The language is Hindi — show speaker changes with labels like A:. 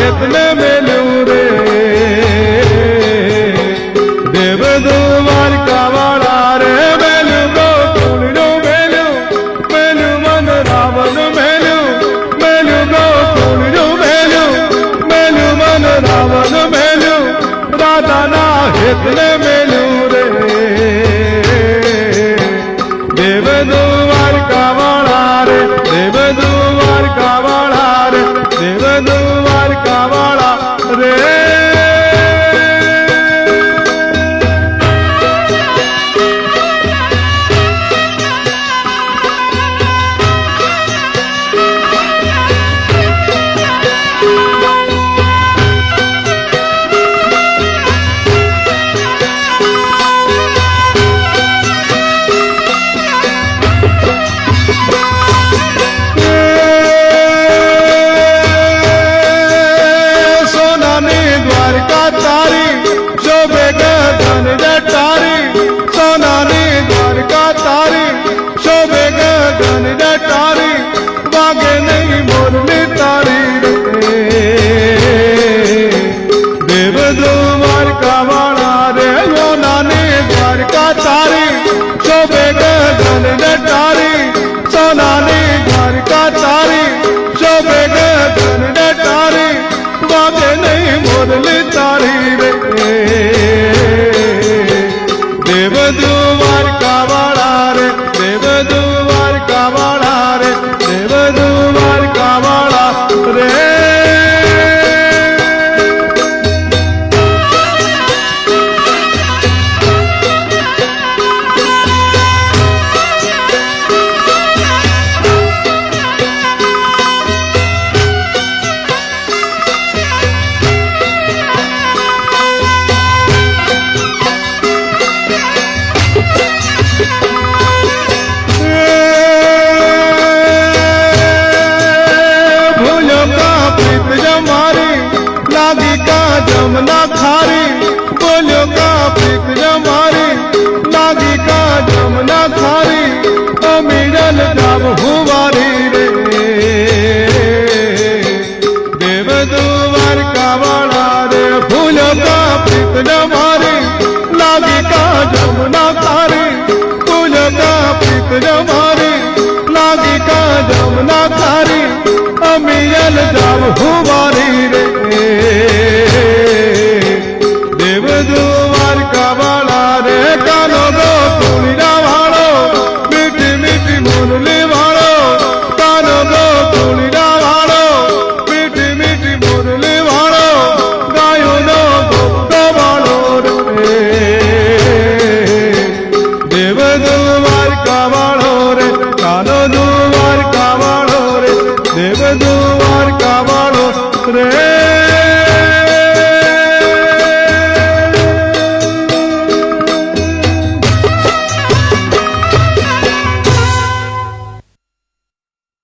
A: हेतने मेलू रे देव द्वारका वाला रे मेलू गोकुल नो मेलू मेलू मन रावण मेलू मेलू गोकुल नो मेलू मेलू मन रावण मेलू राधा ना हेतने मेलू रे देव द्वारका वाला रे देव द्वारका वाला रे देव द्वारका वाला रे देव द्वारका वाला रे देव द्वारका वाला रे देव द्वारका वाला रे जमुना खारी बोलो का प्रीत मारी लागी का जमुना खारी मिलल जब हुआरी रे देव द्वारका वाला रे फूलों का प्रीत मारी लागी का जमुना खारी फूलों का प्रीत मारी लागी का जमुना खारी मिलल जब